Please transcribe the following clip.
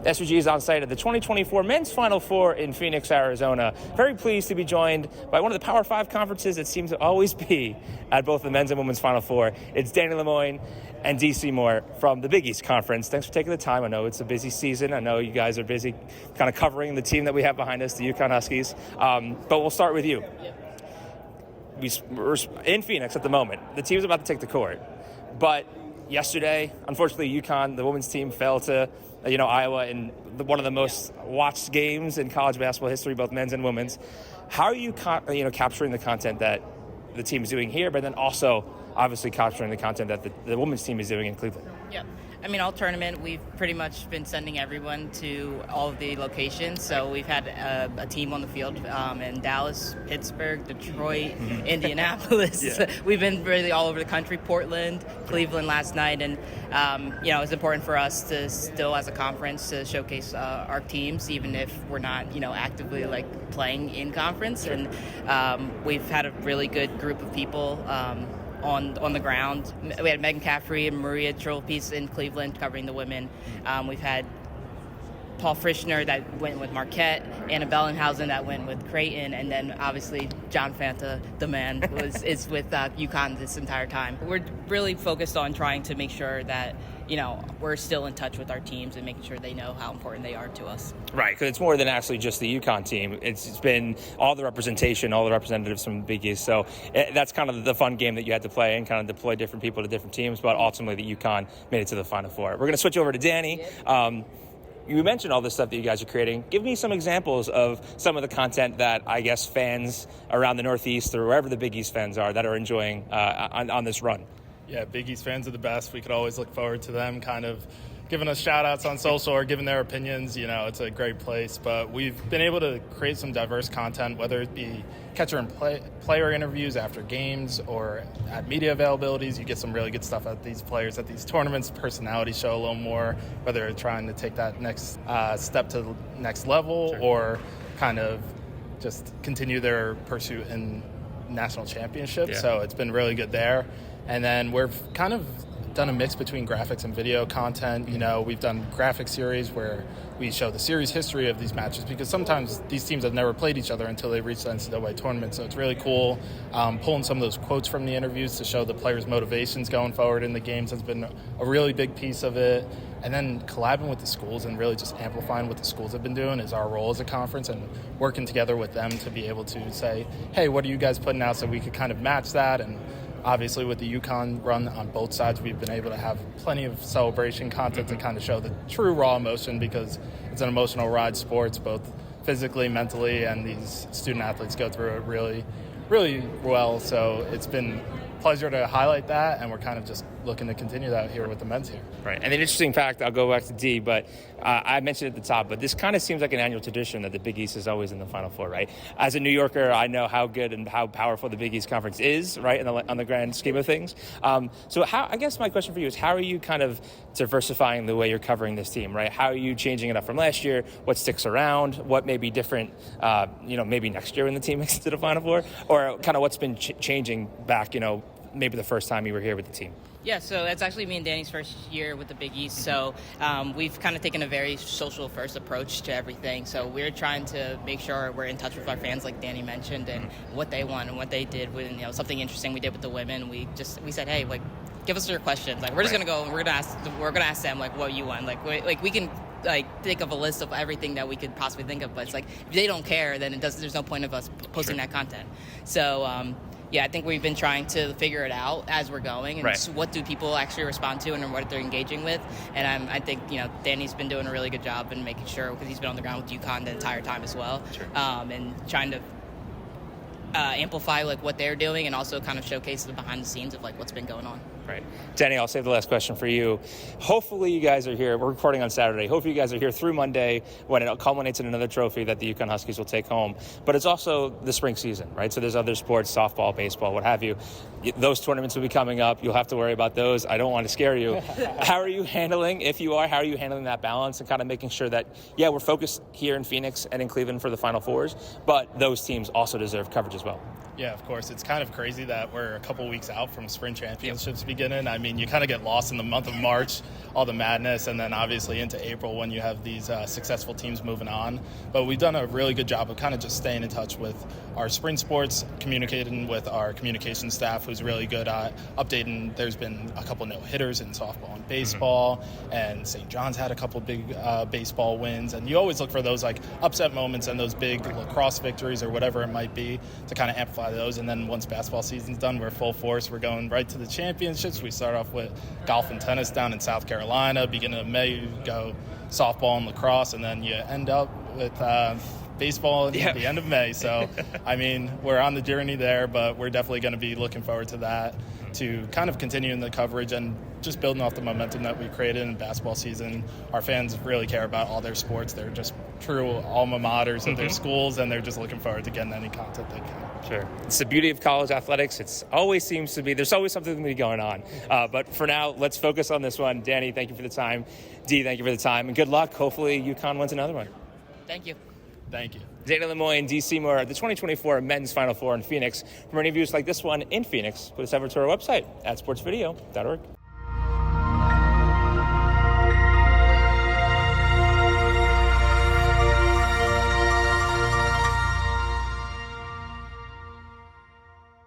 SVG is on site at the 2024 Men's Final Four in Phoenix, Arizona. Very pleased to be joined by one of the Power 5 conferences that seems to always be at both the men's and women's Final Four. It's Danny Lemoine and Dee Seymore from the Big East Conference. Thanks for taking the time. I know it's a busy season. I know you guys are busy kind of covering the team that we have behind us, the UConn Huskies. But we'll start with you. We're in Phoenix at the moment. The team's about to take the court. But yesterday, unfortunately, UConn, the women's team, fell to Iowa in one of the most watched games in college basketball history, both men's and women's. How are you capturing the content that the team is doing here, but then also obviously capturing the content that the women's team is doing in Cleveland? Yeah. I mean, all tournament, we've pretty much been sending everyone to all of the locations. So we've had a team on the field in Dallas, Pittsburgh, Detroit, Indianapolis. Yeah. We've been really all over the country, Portland, Cleveland last night. And, it's important for us to still, as a conference, to showcase our teams, even if we're not, actively playing in conference. And we've had a really good group of people on the ground. We had Megan Caffrey and Maria Trophies in Cleveland covering the women. We've had Paul Frischner that went with Marquette, Anna Bellenhausen that went with Creighton, and then obviously John Fanta, the man, is with UConn this entire time. We're really focused on trying to make sure that we're still in touch with our teams and making sure they know how important they are to us. Right, because it's more than actually just the UConn team. It's been all the representation, all the representatives from the Big East. So that's kind of the fun game that you had to play and kind of deploy different people to different teams. But ultimately, the UConn made it to the Final Four. We're going to switch over to Danny. You mentioned all this stuff that you guys are creating. Give me some examples of some of the content that I guess fans around the Northeast or wherever the Big East fans are that are enjoying on this run. Yeah, Big East fans are the best. We could always look forward to them kind of giving us shout-outs on social or giving their opinions. It's a great place. But we've been able to create some diverse content, whether it be catcher and player interviews after games or at media availabilities. You get some really good stuff at these players at these tournaments. Personalities show a little more, whether they're trying to take that next step to the next level or kind of just continue their pursuit in national championships. Yeah. So it's been really good there. And then we've kind of done a mix between graphics and video content. We've done graphic series where we show the series history of these matches because sometimes these teams have never played each other until they reach the NCAA tournament. So it's really cool. Pulling some of those quotes from the interviews to show the players' motivations going forward in the games has been a really big piece of it. And then collabing with the schools and really just amplifying what the schools have been doing is our role as a conference and working together with them to be able to say, hey, what are you guys putting out so we could kind of match that. And obviously, with the UConn run on both sides, we've been able to have plenty of celebration content to kind of show the true raw emotion because it's an emotional ride sports, both physically, mentally, and these student athletes go through it really, really well. So it's been a pleasure to highlight that, and we're kind of just looking to continue that here with the men's here. Right. And an interesting fact, I'll go back to Dee, but I mentioned at the top, but this kind of seems like an annual tradition that the Big East is always in the Final Four, right? As a New Yorker, I know how good and how powerful the Big East Conference is, right, on the grand scheme of things. So I guess my question for you is, how are you kind of diversifying the way you're covering this team, right? How are you changing it up from last year? What sticks around? What may be different, maybe next year when the team makes it to the Final Four? Or kind of what's been changing back, maybe the first time you were here with the team? Yeah, so it's actually me and Danny's first year with the Big East. So we've kind of taken a very social-first approach to everything. So we're trying to make sure we're in touch with our fans, like Danny mentioned, and what they want and what they did. With something interesting we did with the women. We said, hey, give us your questions. We're just gonna go and we're gonna ask them what you want. We can think of a list of everything that we could possibly think of, but it's if they don't care, then there's no point of us posting that content. So. Yeah, I think we've been trying to figure it out as we're going, and what do people actually respond to and what they're engaging with. And I think Danny's been doing a really good job in making sure, because he's been on the ground with UConn the entire time as well, and trying to amplify what they're doing and also kind of showcase the behind the scenes of what's been going on. Right. Danny, I'll save the last question for you. Hopefully you guys are here. We're recording on Saturday. Hopefully you guys are here through Monday when it culminates in another trophy that the UConn Huskies will take home. But it's also the spring season, right? So there's other sports, softball, baseball, what have you. Those tournaments will be coming up. You'll have to worry about those. I don't want to scare you. How are you handling that balance and kind of making sure that, we're focused here in Phoenix and in Cleveland for the Final Fours, but those teams also deserve coverage as well? Yeah, of course. It's kind of crazy that we're a couple weeks out from spring championships beginning. I mean, you kind of get lost in the month of March, all the madness, and then obviously into April when you have these successful teams moving on. But we've done a really good job of kind of just staying in touch with our spring sports, communicating with our communication staff, who's really good at updating. There's been a couple no-hitters in softball and baseball, and St. John's had a couple big baseball wins. And you always look for those like upset moments and those big lacrosse victories or whatever it might be to kind of amplify those. And then once basketball season's done, we're full force. We're going right to the championships. We start off with golf and tennis down in South Carolina. Beginning of May, you go softball and lacrosse, and then you end up with baseball at the end of May. So, I mean, we're on the journey there, but we're definitely going to be looking forward to that, to kind of continuing the coverage and just building off the momentum that we created in basketball season. Our fans really care about all their sports. They're just true alma maters of their schools, and they're just looking forward to getting any content they can. Sure. It's the beauty of college athletics. There's always something to be going on. But for now, let's focus on this one. Danny, thank you for the time. Dee, thank you for the time. And good luck. Hopefully UConn wins another one. Thank you. Thank you. Dana Lemoine, Dee Seymore, the 2024 Men's Final Four in Phoenix. For interviews like this one in Phoenix, please head over to our website at sportsvideo.org.